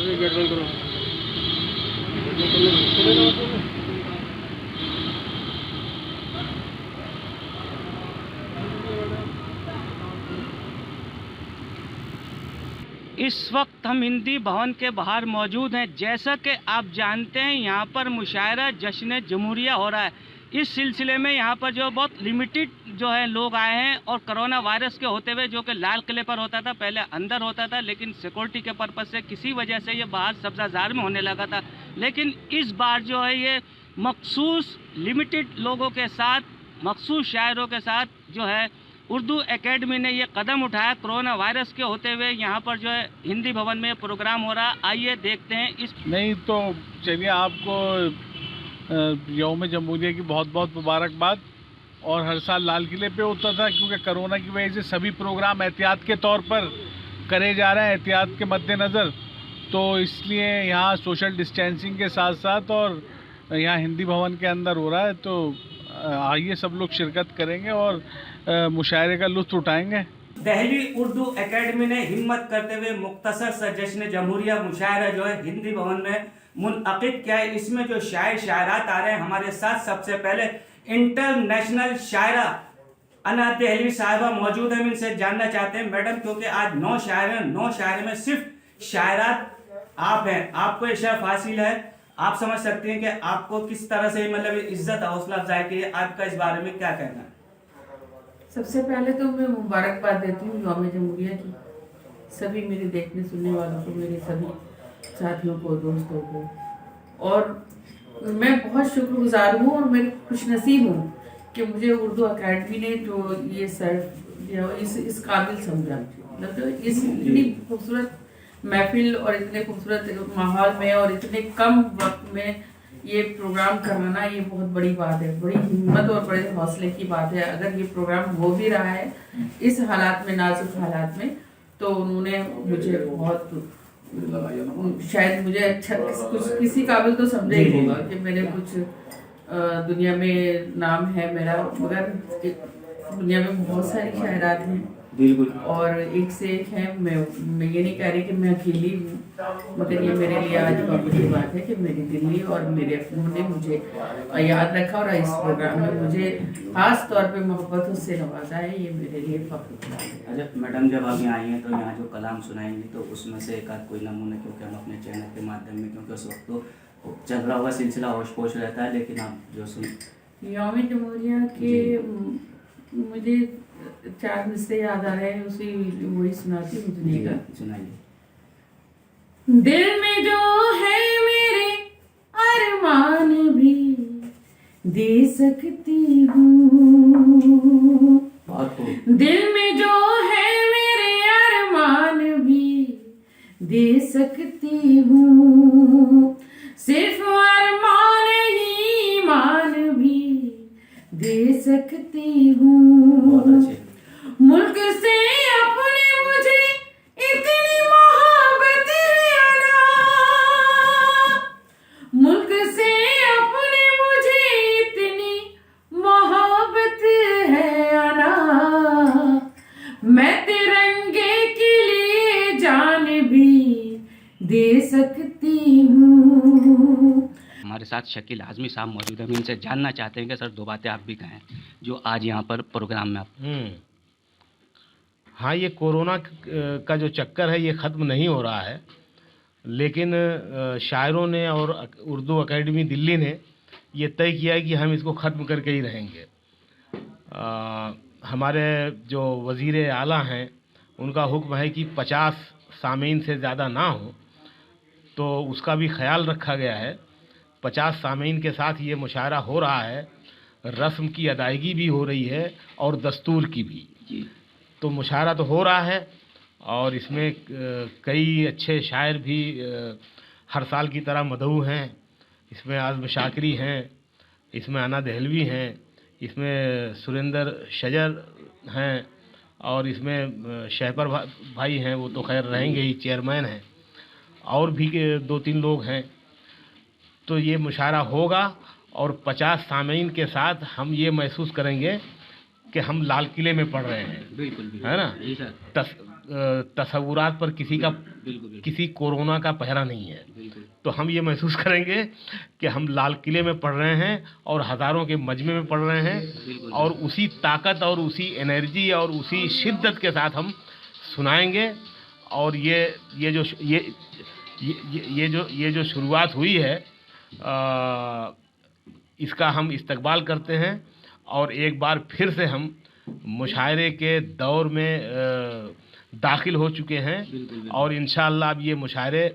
इस वक्त हम हिंदी भवन के बाहर मौजूद हैं। जैसा कि आप जानते हैं, यहाँ पर मुशायरा जश्न जमहूरिया हो रहा है। इस सिलसिले में यहाँ पर जो बहुत लिमिटेड जो है लोग आए हैं, और कोरोना वायरस के होते हुए जो कि लाल किले पर होता था, पहले अंदर होता था, लेकिन सिक्योरिटी के पर्पज़ से किसी वजह से ये बाहर सब्ज़ाजार में होने लगा था। लेकिन इस बार जो है ये मखसूस लिमिटेड लोगों के साथ, मखसूस शायरों के साथ जो है उर्दू एकेडमी ने ये कदम उठाया। कोरोना वायरस के होते हुए यहाँ पर जो है हिंदी भवन में प्रोग्राम हो रहा। आइए देखते हैं इस। नहीं तो चलिए, आपको यौम जमहूरिया की बहुत बहुत मुबारकबाद। और हर साल लाल किले पे होता था, क्योंकि कोरोना की वजह से सभी प्रोग्राम एहतियात के तौर पर करे जा रहे हैं, एहतियात के मद्देनज़र। तो इसलिए यहाँ सोशल डिस्टेंसिंग के साथ साथ और यहाँ हिंदी भवन के अंदर हो रहा है। तो आइए सब लोग शिरकत करेंगे और मुशायरे का लुत्फ़ उठाएंगे। दिल्ली उर्दू एकेडमी ने हिम्मत करते हुए मुख्तसर सा जश्न जमहूरिया मुशायरा जो है हिंदी भवन में मुनअक़िद किया है। इसमें जो शायर शायरात आ रहे हैं हमारे साथ, सबसे पहले इंटरनेशनल शायरा अना दहलवी साहिबा मौजूद है। इनसे जानना चाहते हैं मैडम, क्योंकि आज 9 शायर हैं, 9 शायर में सिर्फ शायरात आप हैं, आपको ये शर्फ हासिल है। आप समझ सकते हैं कि आपको किस तरह से मतलब इज्जत हौसला अफजाई की है। आपका इस बारे में क्या कहना है? सबसे पहले तो मैं मुबारकबाद देती हूँ यौम जमहूरिया की सभी मेरे देखने सुनने वालों को, मेरे सभी साथियों को, दोस्तों को। और मैं बहुत शुक्रगुजार हूँ और मैं खुशनसीब हूँ कि मुझे उर्दू एकेडमी ने जो ये सर इस काबिल समझा। मतलब इस इतनी खूबसूरत महफिल और इतने खूबसूरत माहौल में और इतने कम वक्त में ये प्रोग्राम करवाना, ये बहुत बड़ी बात है, बड़ी हिम्मत और बड़े हौसले की बात है। अगर ये प्रोग्राम हो भी रहा है इस हालात में, नाजुक हालात में, तो उन्होंने मुझे बहुत, शायद मुझे अच्छा कुछ किसी काबिल तो समझा ही होगा कि मेरे कुछ दुनिया में नाम है मेरा, मगर दुनिया में बहुत सारी शायरात हैं। बिल्कुल। और एक से एक है। मैं ये नहीं कह रही कि मैं अकेली हूँ, मगर ये मेरे लिए आज बहुत बड़ी बात है कि मेरी दिल्ली और मेरे अपनों ने मुझे याद रखा और इस प्रोग्राम में मुझे खास तौर पे मोहब्बत से नवाजा है। ये मेरे लिए फख्र है। अच्छा मैडम, जब आप यहाँ आई हैं तो यहाँ जो कलाम सुनाएंगी, तो उसमें से एक आध कोई नमूना, क्योंकि हम अपने चैनल के माध्यम में, क्योंकि उस वक्त तो चल रहा हुआ सिलसिला होश पोश रहता है, लेकिन आप जो सुन यौम जमहूरिया के मुझे 4 मिसरे याद आ रहे हैं, उसी वही सुनाती हूँ। सुनाइए। दिल में जो है मेरे अरमान भी दे सकती हूँ, दिल में जो है मेरे अरमान भी दे सकती हूँ, सिर्फ अरमान ही ईमान भी दे सकती हूँ। मुल्क से अपने मुझे इतनी मोहब्बत है अना, मुल्क से अपने मुझे इतनी मोहब्बत है अना, मैं तिरंगे के लिए जान भी दे सकती हूँ। हमारे साथ शकील आजमी साहब मौजूद हैं। हम इनसे जानना चाहते हैं कि सर 2 बातें आप भी कहें जो आज यहाँ पर प्रोग्राम में आप। हाँ, ये कोरोना का जो चक्कर है ये ख़त्म नहीं हो रहा है, लेकिन शायरों ने और उर्दू एकेडमी दिल्ली ने ये तय किया है कि हम इसको ख़त्म करके ही रहेंगे। हमारे जो वज़ीर आला हैं उनका हुक्म है कि 50 सामीन से ज़्यादा ना हो, तो उसका भी ख्याल रखा गया है। 50 सामीन के साथ ये मुशायरा हो रहा है, रस्म की अदायगी भी हो रही है और दस्तूर की भी। तो मुशायरा तो हो रहा है और इसमें कई अच्छे शायर भी हर साल की तरह मदऊ हैं। इसमें आज़म शाकिरी हैं, इसमें अना दहलवी हैं, इसमें सुरेंद्र शजर हैं और इसमें शहपर भाई हैं, वो तो खैर रहेंगे ही, चेयरमैन हैं, और भी 2-3 लोग हैं। तो ये मुशायरा होगा और 50 सामीन के साथ हम ये महसूस करेंगे कि हम लाल किले में पढ़ रहे हैं। बिल्कुल, है ना। तसव्वुरात पर किसी का बिल्कुल किसी कोरोना का पहरा नहीं है। बिल्कुल तो हम ये महसूस करेंगे कि हम लाल किले में पढ़ रहे हैं और हज़ारों के मजमे में पढ़ रहे हैं, और उसी ताकत और उसी एनर्जी और उसी शिद्दत के साथ हम सुनाएंगे। और ये जो शुरुआत हुई है, इसका हम इस्तकबाल करते हैं, और एक बार फिर से हम मुशायरे के दौर में दाखिल हो चुके हैं। और इंशाअल्लाह अब ये मुशायरे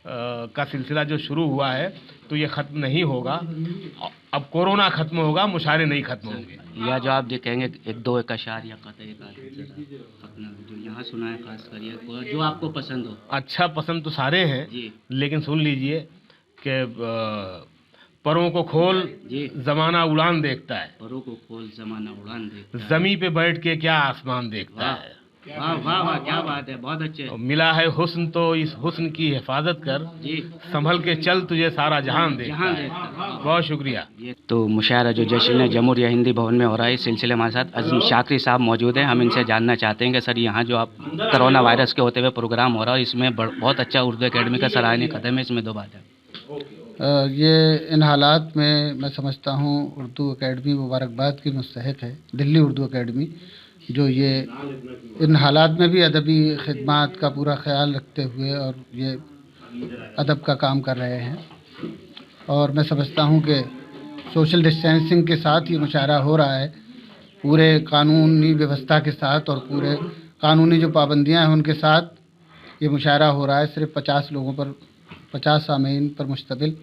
का सिलसिला जो शुरू हुआ है तो ये ख़त्म नहीं होगा। अब कोरोना ख़त्म होगा, मुशायरे नहीं ख़त्म होंगे। या जो आप कहेंगे एक दो एक अशार या कतई अपना जो यहाँ सुना है, खास कर जो आपको पसंद हो। अच्छा, पसंद तो सारे हैं जी, लेकिन सुन लीजिए कि परों को खोल ज़माना उड़ान देखता है, परों को खोल ज़माना उड़ान देखता है, ज़मीं पे बैठ के क्या आसमान देखता है। वाह वाह वाह, क्या बात है, बहुत अच्छे। मिला है हुस्न तो इस हुस्न की हिफाजत कर, जी, संभल के चल तुझे सारा जहान देखता जहां है। देखता है। बहुत शुक्रिया। तो मुशायरा जो जश्न जमहूरिया हिंदी भवन में हो रहा है, इस सिलसिले में हमारे साथ अज़ीम शाकरी साहब मौजूद हैं। हम इनसे जानना चाहते हैं कि सर यहाँ जो आप कोरोना वायरस के होते हुए प्रोग्राम हो रहा है, इसमें बहुत अच्छा उर्दू अकेडमी का सराहनीय कदम है, इसमें दो बात है। ये इन हालात में मैं समझता हूँ उर्दू अकेडमी मुबारकबाद की मुस्तहिक है, दिल्ली उर्दू अकेडमी, जो ये इन हालात में भी अदबी खिदमात का पूरा ख्याल रखते हुए और ये अदब का काम कर रहे हैं। और मैं समझता हूँ कि सोशल डिस्टेंसिंग के साथ ये मुशायरा हो रहा है, पूरे कानूनी व्यवस्था के साथ और पूरे कानूनी जो पाबंदियाँ हैं उनके साथ ये मुशायरा हो रहा है। सिर्फ 50 लोगों पर, 50 सामीन पर मुश्तमिल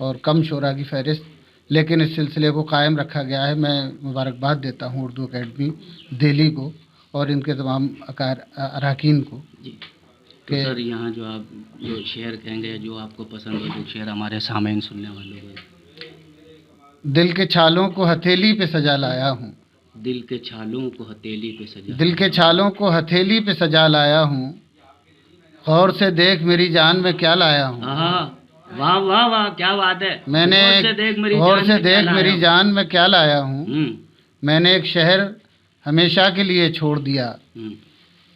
और कम शोरा की फहरिस्त, लेकिन इस सिलसिले को कायम रखा गया है। मैं मुबारकबाद देता हूँ उर्दू अकेडमी दिल्ली को और इनके तमाम अरकान को। तो सर यहाँ जो आप जो शेर कहेंगे, जो आपको पसंद हो, जो शेर हमारे सामने सुनने वालों को। दिल के छालों को हथेली पे सजा लाया हूँ, दिल के छालों को हथेली पे सजा, दिल के छालों को हथेली पे सजा लाया हूँ, गौर से देख मेरी जान में क्या लाया हूँ। वाह वाह वाह, क्या बात है। मैंने गौर से देख मेरी जान में क्या लाया हूँ। मैंने एक शहर हमेशा के लिए छोड़ दिया,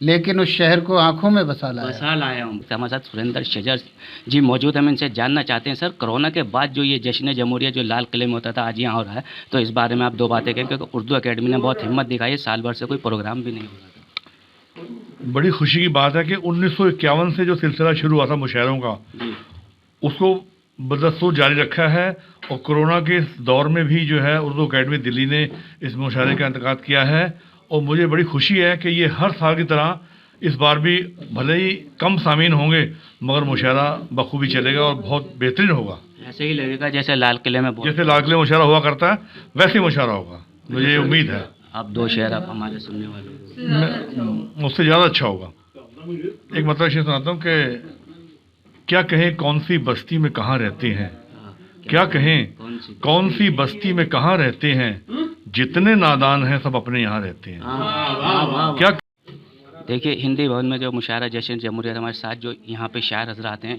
लेकिन उस शहर को आंखों में बसा लाया हूँ। हमारे साथ सुरेंद्र शजर जी मौजूद हैं। हम इनसे जानना चाहते हैं, सर कोरोना के बाद जो ये जश्न जमहूरिया जो लाल किले में होता था, आज यहाँ हो रहा है, तो इस बारे में आप दो बातें कहें, क्योंकि उर्दू अकेडमी ने बहुत हिम्मत दिखाई है, साल भर से कोई प्रोग्राम भी नहीं हो रहा था। बड़ी खुशी की बात है कि 1951 से जो सिलसिला शुरू हुआ था मुशायरों का, उसको बदस्तूर जारी रखा है, और कोरोना के इस दौर में भी जो है उर्दू अकेडमी दिल्ली ने इस मुशायरे का इंतकाद किया है। और मुझे बड़ी खुशी है कि ये हर साल की तरह इस बार भी भले ही कम सामीन होंगे मगर मुशायरा बखूबी चलेगा और बहुत बेहतरीन होगा। ऐसे ही लगेगा जैसे लाल किले में मुशायरा हुआ करता है, वैसे ही मुशायरा होगा, मुझे ये उम्मीद है। आप दो शेर आप हमारे सुनने वालों मुझसे ज़्यादा अच्छा होगा। एक मतलब शेर सुनाता हूँ कि क्या कहें कौन सी बस्ती में कहाँ रहते हैं, क्या कहें कौन सी बस्ती में कहाँ रहते हैं, जितने नादान हैं सब अपने यहाँ रहते हैं। क्या देखिए, हिंदी भवन में जो मुशायरा जश्न जमहूरियत हमारे साथ जो यहाँ पे शायर हजरात हैं,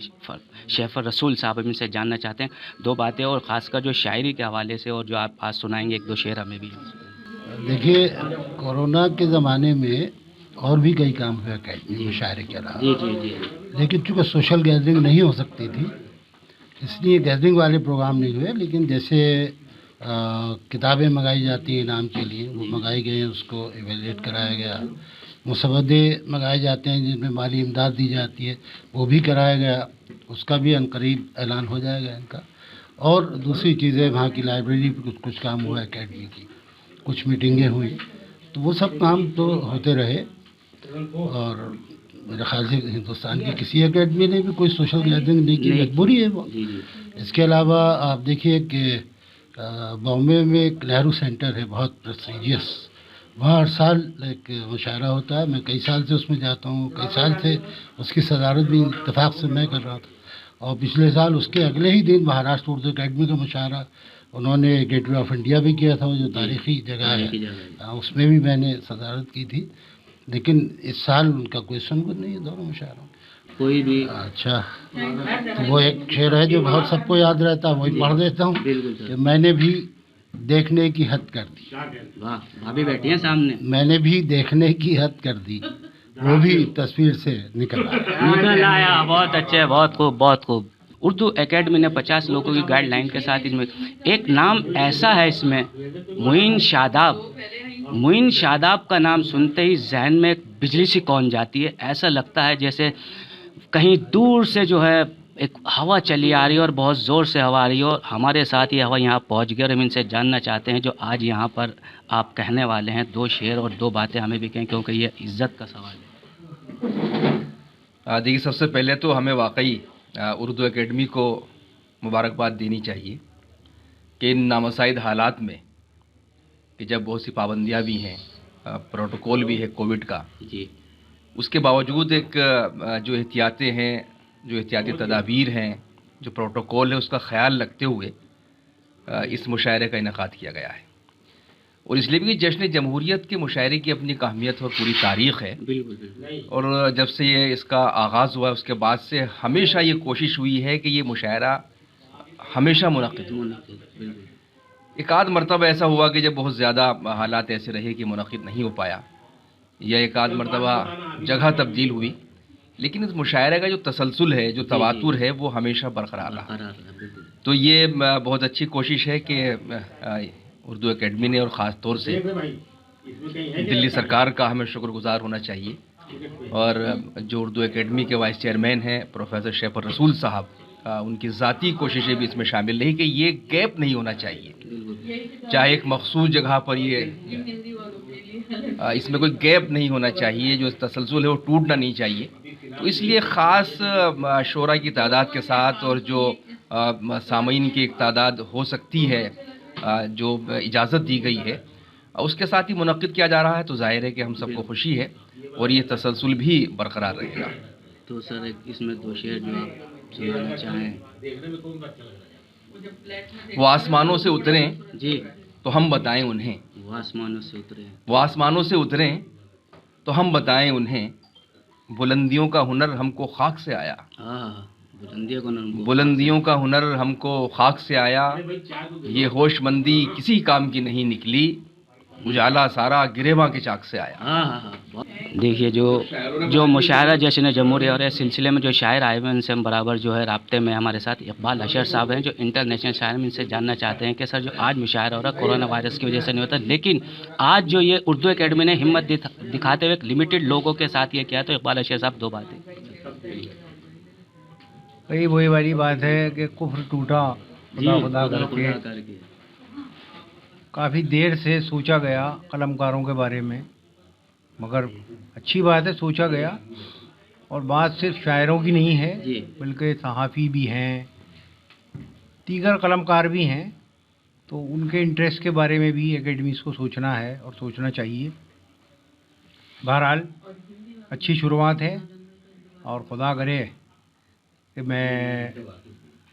शेफर रसूल साहब, हम इनसे जानना चाहते हैं दो बातें, और ख़ासकर जो शायरी के हवाले से, और जो आप आज सुनाएंगे एक दो शेर हमें भी। देखिए, कोरोना के ज़माने में और भी कई काम हुए अकेडमी मुशायरे के अलावा, लेकिन चूँकि सोशल गैदरिंग नहीं हो सकती थी इसलिए गैदरिंग वाले प्रोग्राम नहीं हुए। लेकिन जैसे किताबें मंगाई जाती हैं इनाम के लिए, वो मंगाई गई, उसको एवेल्यूएट कराया गया। मुसवदे मंगाए जाते हैं जिनमें माली इमदाद दी जाती है, वो भी कराया गया, उसका भी अनकरीब ऐलान हो जाएगा इनका। और दूसरी चीज़ें, वहाँ की लाइब्रेरी पर कुछ काम हुआ अकेडमी की, कुछ मीटिंगें हुई, तो वो सब काम तो होते रहे। और मेरे ख्याल से हिंदुस्तान की किसी एकेडमी ने भी कोई सोशल गैदरिंग नहीं की, मजबूरी है वो। इसके अलावा आप देखिए कि बॉम्बे में एक नेहरू सेंटर है, बहुत प्रेस्टीजियस, वहाँ हर साल एक मुशायरा होता है। मैं कई साल से उसमें जाता हूँ, कई साल से उसकी सदारत भी इत्तेफाक से मैं कर रहा था। और पिछले साल उसके अगले ही दिन महाराष्ट्र उर्दू अकेडमी का मुशायरा उन्होंने गेटवे ऑफ इंडिया भी किया था, वो जो तारीख़ी जगह है, उसमें भी मैंने सदारत की थी। लेकिन इस साल उनका कोई सुनगुन नहीं है दोनों मुशायरों कोई भी। अच्छा, तो वो एक शेर है जो बहुत सबको याद रहता है, वही पढ़ देता हूँ कि मैंने भी देखने की हद कर दी। वाह, भाभी बैठी हैं सामने। मैंने भी देखने की हद कर दी, वो भी तस्वीर से निकल आया। निकल आया, बहुत अच्छे, बहुत खूब, बहुत खूब। उर्दू एकेडमी ने 50 लोगों की गाइडलाइन के साथ इसमें एक नाम ऐसा है, इसमें मुइन शादाब। मुइन शादाब का नाम सुनते ही जहन में एक बिजली सी कौन जाती है। ऐसा लगता है जैसे कहीं दूर से जो है एक हवा चली आ रही है और बहुत ज़ोर से हवा आ रही है, और हमारे साथ ये हवा यहाँ पहुँच गई। और हम इनसे जानना चाहते हैं जो आज यहाँ पर आप कहने वाले हैं, 2 शेर और 2 बातें हमें भी कहें, क्योंकि ये इज़्ज़त का सवाल है। देखिए, सबसे पहले तो हमें वाकई उर्दू एकेडमी को मुबारकबाद देनी चाहिए कि इन नामसाइद हालात में, कि जब बहुत सी पाबंदियां भी हैं, प्रोटोकॉल भी है कोविड का जी, उसके बावजूद एक जो एहतियातें हैं, जो एहतियाती तदाबीर हैं, जो प्रोटोकॉल है, उसका ख्याल रखते हुए इस मुशायरे का इनेकाद किया गया है। और इसलिए भी जश्न जमहूरियत के मुशायरे की अपनी अहमियत और पूरी तारीख़ है। बिल्कुल। और जब से ये इसका आगाज़ हुआ उसके बाद से हमेशा ये कोशिश हुई है कि ये मुशायरा हमेशा मुनक़्क़िद हो। एक आध मरतबा ऐसा हुआ कि जब बहुत ज़्यादा हालात ऐसे रहे कि मुनक़्क़िद नहीं हो पाया, या एक आध मरतबा जगह तब्दील हुई, लेकिन इस मुशायरे का जो तसलसल है, जो तवातुर है, वो हमेशा बरकरार रहा। तो ये बहुत अच्छी कोशिश है कि उर्दू एकेडमी ने, और ख़ास तौर से दिल्ली सरकार का हमें शुक्रगुजार होना चाहिए। और जो उर्दू एकेडमी के वाइस चेयरमैन हैं प्रोफेसर शैफ रसूल साहब, उनकी ज़ाती कोशिशें भी इसमें शामिल रही कि ये गैप नहीं होना चाहिए, चाहे एक मखसूस जगह पर ये इसमें कोई गैप नहीं होना चाहिए, जो तसलसल है वो टूटना नहीं चाहिए। तो इसलिए ख़ास शोरा की तादाद के साथ और जो सामीन की एक तादाद हो सकती है जो इजाज़त दी गई है, उसके साथ ही मुनक़्क़िद किया जा रहा है, तो ज़ाहिर है कि हम सबको खुशी है और ये तसलसल भी बरकरार रहेगा। तो सर इसमें 2 शेर जो आप सुनाना चाहें। वो आसमानों से उतरें जी तो हम बताएं उन्हें, वो आसमानों से उतरे, वो आसमानों से उतरें तो हम बताएं उन्हें, बुलंदियों का हुनर हमको खाक से आया। बुलंदियों का हुनर हमको खाक से आया, ये होशमंदी किसी काम की नहीं निकली, उजाला सारा गिरेबां के चाक से आया। देखिए, जो मुशायरा जश्न जमहूरियत और इस सिलसिले में जो शायर आए हुए हैं, उनसे हम बराबर जो है राब्ते में हमारे साथ इकबाल अशर साहब हैं, जो इंटरनेशनल शायर, इनसे जानना चाहते हैं कि सर जो आज मुशायरा हो रहा है कोरोना वायरस की वजह से नहीं होता, लेकिन आज जो ये उर्दू एकेडमी ने हिम्मत दिखाते हुए लिमिटेड लोगों के साथ ये किया, तो इकबाल अशर साहब 2 बातें। वही वाली बात है कि कुफ्र टूटा खुदा करके। काफ़ी देर से सोचा गया कलमकारों के बारे में, मगर अच्छी बात है सोचा गया। और बात सिर्फ शायरों की नहीं है, बल्कि सहाफ़ी भी हैं, दीगर कलमकार भी हैं, तो उनके इंटरेस्ट के बारे में भी एकेडमीज़ को सोचना है और सोचना चाहिए। बहरहाल अच्छी शुरुआत है और खुदा करे कि मैं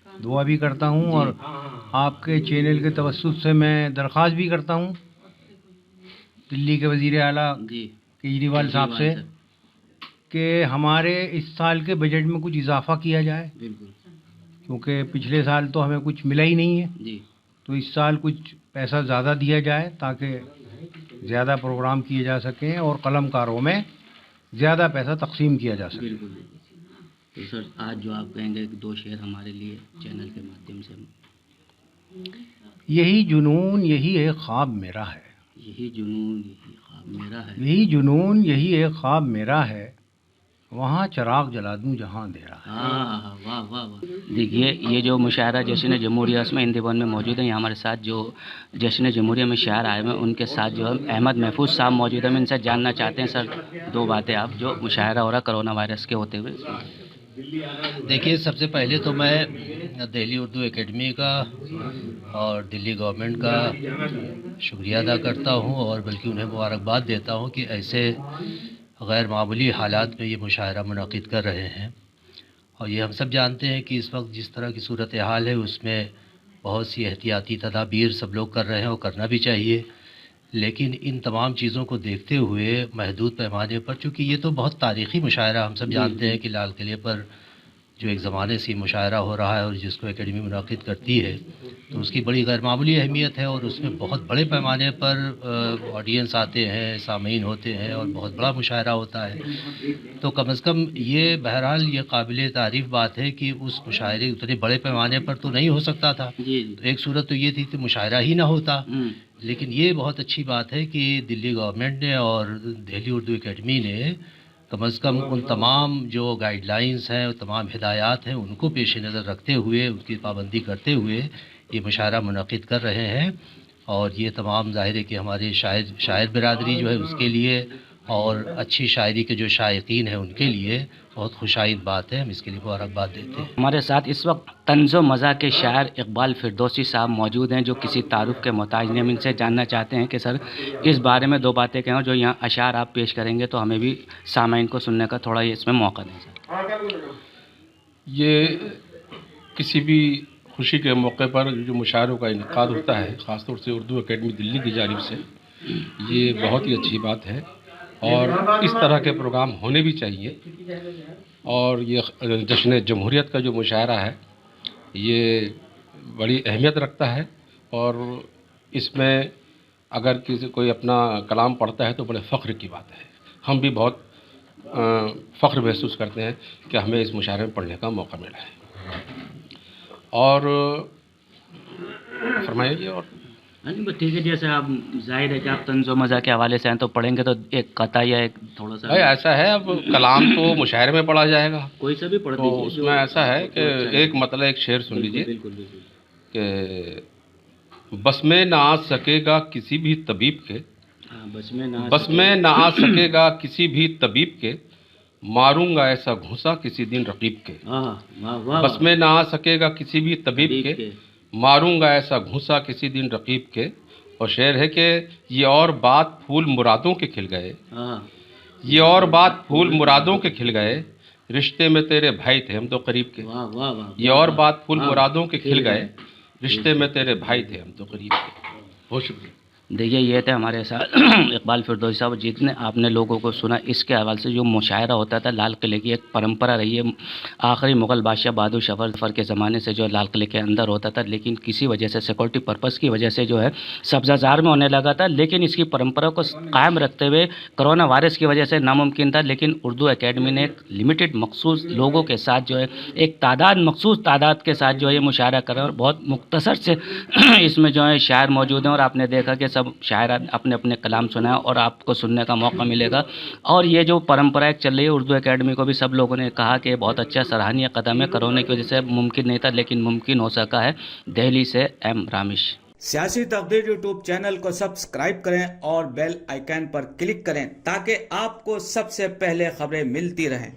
दुआ भी करता हूँ और आपके चैनल के तवस्सुत से मैं दरख्वास्त भी करता हूँ दिल्ली के वज़ीर आला केजरीवाल साहब से कि हमारे इस साल के बजट में कुछ इजाफ़ा किया जाए, क्योंकि पिछले साल तो हमें कुछ मिला ही नहीं है। तो इस साल कुछ पैसा ज़्यादा दिया जाए ताकि ज़्यादा प्रोग्राम किए जा सकें और कलमकारों में ज़्यादा पैसा तकसीम किया जा सके। तो सर आज जो आप कहेंगे 2 शेर हमारे लिए चैनल के माध्यम से। यही जुनून यही एक ख्वाब मेरा है, यही जुनून यही ख्वाब मेरा है, यही जुनून यही एक ख्वाब मेरा है, वहाँ चिराग जला दूँ जहाँ अंधेरा है। वाह वाह वाह। देखिए, ये जो मुशायरा जश्न जमहूरियत में हिंदी भवन में मौजूद है, यहाँ हमारे साथ जो जश्न जमहूरियत में शायर आए हुए हैं, उनके साथ जो है अहमद महफूज साहब मौजूद है। हम इनसे जानना चाहते हैं सर 2 बातें आप जो मुशायरा हो रहा कोरोना वायरस के होते हुए। देखिए, सबसे पहले तो मैं दिल्ली उर्दू एकेडमी का और दिल्ली गवर्नमेंट का शुक्रिया अदा करता हूं और बल्कि उन्हें मुबारकबाद देता हूं कि ऐसे गैर मामूली हालात में ये मुशायरा मुनक़िद कर रहे हैं। और ये हम सब जानते हैं कि इस वक्त जिस तरह की सूरत हाल है उसमें बहुत सी एहतियाती तदाबीर सब लोग कर रहे हैं और करना भी चाहिए, लेकिन इन तमाम चीज़ों को देखते हुए महदूद पैमाने पर, चूँकि ये तो बहुत तारीख़ी मुशायरा हम सब जानते हैं कि लाल किले पर जो एक ज़माने से मुशायरा हो रहा है और जिसको एकेडमी मुनाकिद करती है, तो उसकी बड़ी गैरमामूली अहमियत है और उसमें बहुत बड़े पैमाने पर ऑडियंस आते हैं, सामीन होते हैं और बहुत बड़ा मुशायरा होता है। तो कम से कम ये बहरहाल ये काबिल तारीफ़ बात है कि उस मुशायरे उतने बड़े पैमाने पर तो नहीं हो सकता था। तो एक सूरत तो ये थी कि मुशायरा ही ना होता, लेकिन ये बहुत अच्छी बात है कि दिल्ली गवर्नमेंट ने और दिल्ली उर्दू एकेडमी ने कम से कम उन तमाम जो गाइडलाइंस हैं, तमाम हिदायत हैं, उनको पेश नज़र रखते हुए, उनकी पाबंदी करते हुए ये मुशायरा मुनक़िद कर रहे हैं। और ये तमाम ज़ाहिर है कि हमारे शायर बिरादरी जो है उसके लिए और अच्छी शायरी के जो शायकीन हैं उनके लिए बहुत खुशाइद बात है। हम इसके लिए मुबारकबाद देते हैं। हमारे साथ इस वक्त तंज़ो मज़ा के शायर इकबाल फिरदौसी साहब मौजूद हैं, जो किसी तारुफ के मोहताज नहीं। हम इनसे जानना चाहते हैं कि सर इस बारे में दो बातें कहें, जो यहाँ अशार आप पेश करेंगे तो हमें भी सामाइन को सुनने का थोड़ा इसमें मौका दें सर। ये किसी भी खुशी के मौके पर जो मुशायरों का इनकाद होता है, ख़ासतौर से उर्दू एकेडमी दिल्ली की जानिब से, ये बहुत ही अच्छी बात है और इस तरह के प्रोग्राम होने भी चाहिए। और ये जश्न जमहूरियत का जो मुशायरा है ये बड़ी अहमियत रखता है और इसमें अगर कोई अपना कलाम पढ़ता है तो बड़े फ़ख्र की बात है। हम भी बहुत फ़ख्र महसूस करते हैं कि हमें इस मुशायरे में पढ़ने का मौका मिला है। और फरमाइए। और नहीं ठीक है, जैसे आप जाहिर है कि आप तंज़ो मज़ा के हवाले से हैं तो पढ़ेंगे तो एक कता या एक थोड़ा सा भाई ऐसा है, अब कलाम तो मुशायरे में पढ़ा जाएगा, कोई सा भी पढ़ तो उसमें ऐसा है कि एक मतलब एक शेर सुन लीजिए कि बस में ना आ सकेगा किसी भी तबीब के, बस में ना आ सकेगा किसी भी तबीब के, मारूंगा ऐसा घूंसा किसी दिन रकीब के। बस में ना आ सकेगा किसी भी तबीब के, मारूंगा ऐसा घूंसा किसी दिन रकीब के। और शेर है कि ये और बात फूल मुरादों के खिल गए, ये और बात फूल मुरादों के खिल गए, रिश्ते में तेरे भाई थे हम तो करीब के। ये और बात फूल मुरादों के खिल गए, रिश्ते में तेरे भाई थे हम तो करीब के। बहुत शुक्रिया। देखिए ये थे हमारे साथ इकबाल फिरदौसी साहब। जितने आपने लोगों को सुना, इसके हवाले से जो मुशायरा होता था, लाल किले की एक परंपरा रही है। आखिरी मुग़ल बादशाह बहादुर जफ़र के ज़माने से जो लाल किले के अंदर होता था, लेकिन किसी वजह से सिक्योरिटी पर्पज़ की वजह से जो है सब्ज़ाज़ार में होने लगा था। लेकिन इसकी परंपरा को कायम रखते हुए कोरोना वायरस की वजह से नामुमकिन था, लेकिन उर्दू एकेडमी ने एक लिमिटेड मखसूस लोगों के साथ जो है एक मखसूस तादाद के साथ जो है ये मुशायरा करा और बहुत मुख्तसर से इसमें जो है शायर मौजूद हैं। और आपने देखा कि सब शायर अपने अपने कलाम सुनाया और आपको सुनने का मौका मिलेगा। और ये जो परंपरा चल रही है उर्दू एकेडमी को भी सब लोगों ने कहा कि बहुत अच्छा सराहनीय कदम है। कोरोना की वजह से मुमकिन नहीं था, लेकिन मुमकिन हो सका है। दिल्ली से एम रामिश। सियासी तकदीर यूट्यूब चैनल को सब्सक्राइब करें और बेल आइकन पर क्लिक करें ताकि आपको सबसे पहले खबरें मिलती रहें।